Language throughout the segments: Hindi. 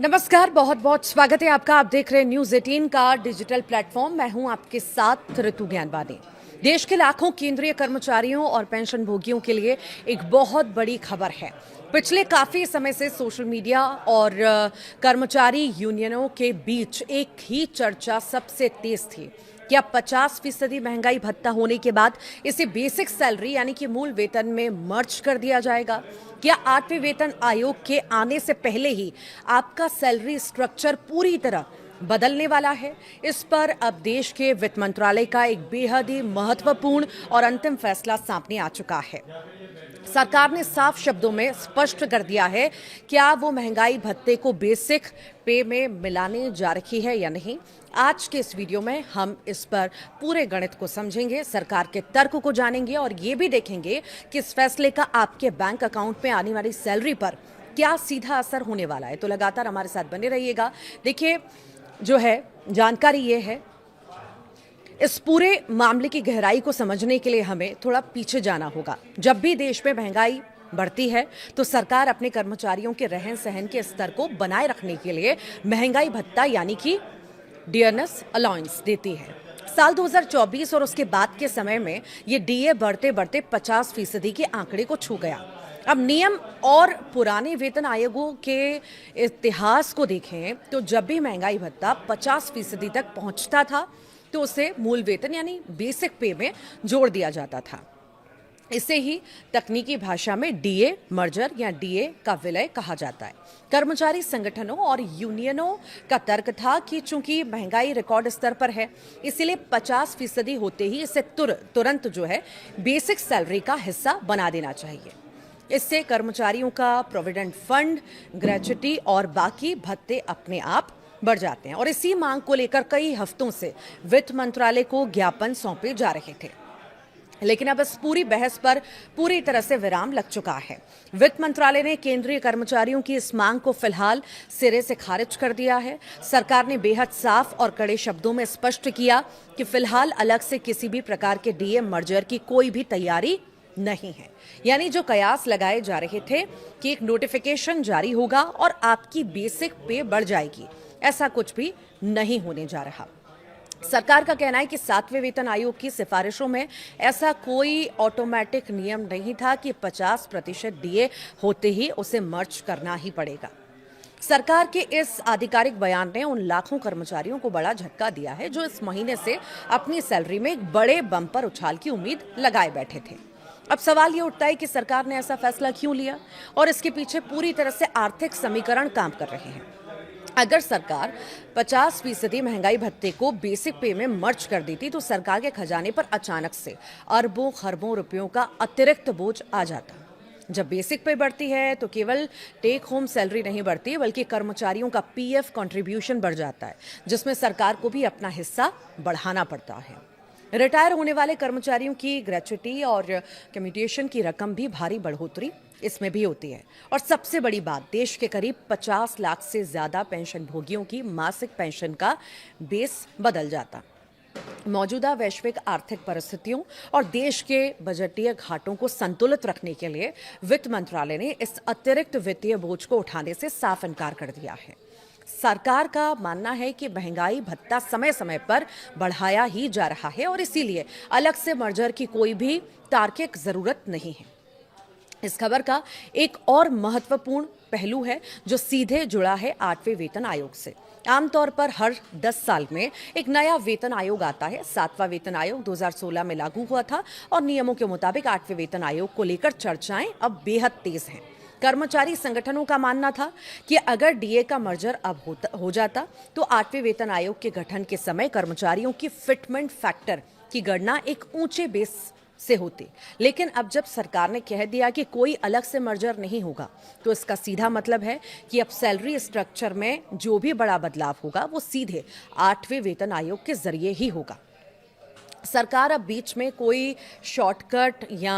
नमस्कार, बहुत बहुत स्वागत है आपका। आप देख रहे हैं न्यूज 18 का डिजिटल प्लेटफॉर्म। मैं हूं आपके साथ ऋतु ज्ञानवानी। देश के लाखों केंद्रीय कर्मचारियों और पेंशन भोगियों के लिए एक बहुत बड़ी खबर है। पिछले काफी समय से सोशल मीडिया और कर्मचारी यूनियनों के बीच एक ही चर्चा सबसे तेज थी कि अब 50% महंगाई भत्ता होने के बाद इसे बेसिक सैलरी यानी कि मूल वेतन में मर्ज कर दिया जाएगा। क्या 8वें वेतन आयोग के आने से पहले ही आपका सैलरी स्ट्रक्चर पूरी तरह बदलने वाला है? इस पर अब देश के वित्त मंत्रालय का एक बेहद ही महत्वपूर्ण और अंतिम फैसला सामने आ चुका है। सरकार ने साफ शब्दों में स्पष्ट कर दिया है क्या वो महंगाई भत्ते को बेसिक पे में मिलाने जा रही है या नहीं। आज के इस वीडियो में हम इस पर पूरे गणित को समझेंगे, सरकार के तर्क को जानेंगे और ये भी देखेंगे कि इस फैसले का आपके बैंक अकाउंट में आने वाली सैलरी पर क्या सीधा असर होने वाला है। तो लगातार हमारे साथ बने रहिएगा। देखिए, जो है जानकारी ये है, इस पूरे मामले की गहराई को समझने के लिए हमें थोड़ा पीछे जाना होगा। जब भी देश में महंगाई बढ़ती है तो सरकार अपने कर्मचारियों के रहन सहन के स्तर को बनाए रखने के लिए महंगाई भत्ता यानी कि डियरनेस अलाउंस देती है। साल 2024 और उसके बाद के समय में ये डीए बढ़ते बढ़ते 50% के आंकड़े को छू गया। अब नियम और पुराने वेतन आयोगों के इतिहास को देखें तो जब भी महंगाई भत्ता 50% तक पहुंचता था तो उसे मूल वेतन यानी बेसिक पे में जोड़ दिया जाता था। इसे ही तकनीकी भाषा में डीए मर्जर या डीए का विलय कहा जाता है। कर्मचारी संगठनों और यूनियनों का तर्क था कि चूंकि महंगाई रिकॉर्ड स्तर पर है, इसीलिए 50% होते ही इसे तुरंत जो है बेसिक सैलरी का हिस्सा बना देना चाहिए। इससे कर्मचारियों का प्रोविडेंट फंड, ग्रेच्युटी और बाकी भत्ते अपने आप बढ़ जाते हैं। और इसी मांग को लेकर कई हफ्तों से वित्त मंत्रालय को ज्ञापन सौंपे जा रहे थे, लेकिन अब इस पूरी बहस पर पूरी तरह से विराम लग चुका है। वित्त मंत्रालय ने केंद्रीय कर्मचारियों की इस मांग को फिलहाल सिरे से खारिज कर दिया है। सरकार ने बेहद साफ और कड़े शब्दों में स्पष्ट किया कि फिलहाल अलग से किसी भी प्रकार के डीए मर्जर की कोई भी तैयारी नहीं है। यानी जो कयास लगाए जा रहे थे कि एक नोटिफिकेशन जारी होगा और आपकी बेसिक पे बढ़ जाएगी, ऐसा कुछ भी नहीं होने जा रहा। सरकार का कहना है कि 7वें वेतन आयोग की सिफारिशों में ऐसा कोई ऑटोमेटिक नियम नहीं था कि 50% डीए होते ही उसे मर्ज करना ही पड़ेगा। सरकार के इस आधिकारिक बयान ने उन लाखों कर्मचारियों को बड़ा झटका दिया है जो इस महीने से अपनी सैलरी में एक बड़े बम्पर उछाल की उम्मीद लगाए बैठे थे। अब सवाल ये उठता है कि सरकार ने ऐसा फैसला क्यों लिया और इसके पीछे पूरी तरह से आर्थिक समीकरण काम कर रहे हैं। अगर सरकार 50% महंगाई भत्ते को बेसिक पे में मर्ज कर देती तो सरकार के खजाने पर अचानक से अरबों खरबों रुपयों का अतिरिक्त बोझ आ जाता। जब बेसिक पे बढ़ती है तो केवल टेक होम सैलरी नहीं बढ़ती बल्कि कर्मचारियों का पीएफ कंट्रीब्यूशन बढ़ जाता है, जिसमें सरकार को भी अपना हिस्सा बढ़ाना पड़ता है। रिटायर होने वाले कर्मचारियों की ग्रेच्युटी और कम्यूटेशन की रकम भी भारी बढ़ोतरी इसमें भी होती है। और सबसे बड़ी बात, देश के करीब 50 लाख से ज्यादा पेंशन भोगियों की मासिक पेंशन का बेस बदल जाता। मौजूदा वैश्विक आर्थिक परिस्थितियों और देश के बजटीय घाटों को संतुलित रखने के लिए वित्त मंत्रालय ने इस अतिरिक्त वित्तीय बोझ को उठाने से साफ इनकार कर दिया है। सरकार का मानना है कि महंगाई भत्ता समय समय पर बढ़ाया ही जा रहा है और इसीलिए अलग से मर्जर की कोई भी तार्किक जरूरत नहीं है। इस खबर का एक और महत्वपूर्ण पहलू है जो सीधे जुड़ा है 8वें वेतन आयोग से। आमतौर पर हर 10 साल में एक नया वेतन आयोग आता है। 7वां वेतन आयोग 2016 में लागू हुआ था और नियमों के मुताबिक 8वें वेतन आयोग को लेकर चर्चाएं अब बेहद तेज हैं। कर्मचारी संगठनों का मानना था कि अगर डीए का मर्जर अब हो जाता तो 8वें वेतन आयोग के गठन के समय कर्मचारियों की फिटमेंट फैक्टर की गणना एक ऊंचे बेस से होती। लेकिन अब जब सरकार ने कह दिया कि कोई अलग से मर्जर नहीं होगा तो इसका सीधा मतलब है कि अब सैलरी स्ट्रक्चर में जो भी बड़ा बदलाव होगा वो सीधे 8वें वेतन आयोग के जरिए ही होगा। सरकार अब बीच में कोई शॉर्टकट या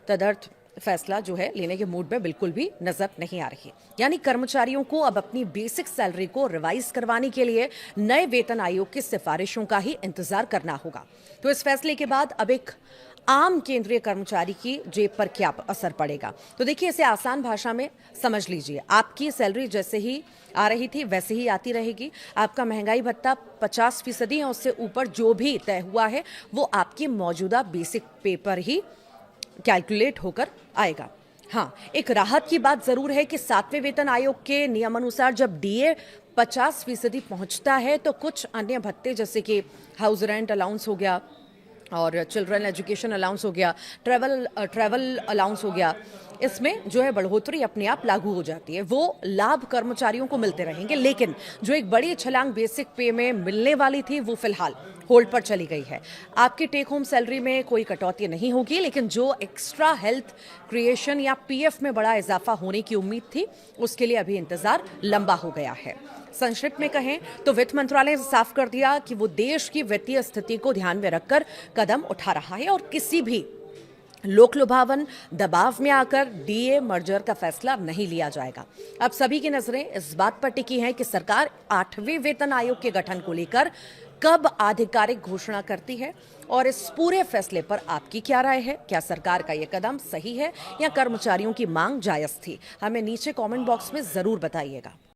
तदर्थ फैसला जो है लेने के मूड में बिल्कुल भी नजर नहीं आ रही। यानी कर्मचारियों को अब अपनी बेसिक सैलरी को रिवाइज करवाने के लिए नए वेतन आयोग की सिफारिशों का ही इंतजार करना होगा। तो इस फैसले के बाद अब एक आम केंद्रीय कर्मचारी की जेब पर क्या असर पड़ेगा। तो देखिए, इसे आसान भाषा में समझ लीजिए। आपकी सैलरी जैसे ही आ रही थी वैसे ही आती रहेगी। आपका महंगाई भत्ता 50% या उससे ऊपर जो भी तय हुआ है वो आपकी मौजूदा बेसिक पे पर ही कैलकुलेट होकर आएगा। हाँ, एक राहत की बात जरूर है कि 7वें वेतन आयोग के नियमानुसार जब डीए 50% पहुंचता है तो कुछ अन्य भत्ते जैसे कि हाउस रेंट अलाउंस हो गया और चिल्ड्रन एजुकेशन अलाउंस हो गया, ट्रैवल अलाउंस हो गया, इसमें जो है बढ़ोतरी अपने आप लागू हो जाती है। वो लाभ कर्मचारियों को मिलते रहेंगे, लेकिन जो एक बड़ी छलांग बेसिक पे में मिलने वाली थी वो फिलहाल होल्ड पर चली गई है। आपकी टेक होम सैलरी में कोई कटौती नहीं होगी, लेकिन जो एक्स्ट्रा हेल्थ क्रिएशन या पीएफ में बड़ा इजाफा होने की उम्मीद थी उसके लिए अभी इंतजार लंबा हो गया है। संक्षिप्त में कहें तो वित्त मंत्रालय ने साफ कर दिया कि वो देश की वित्तीय स्थिति को ध्यान में रखकर कदम उठा रहा है और किसी भी लोक लुभावन दबाव में आकर डीए मर्जर का फैसला नहीं लिया जाएगा। अब सभी की नजरें इस बात पर टिकी हैं कि सरकार 8वें वेतन आयोग के गठन को लेकर कब आधिकारिक घोषणा करती है और इस पूरे फैसले पर आपकी क्या राय है। क्या सरकार का यह कदम सही है या कर्मचारियों की मांग जायज थी? हमें नीचे कमेंट बॉक्स में जरूर बताइएगा।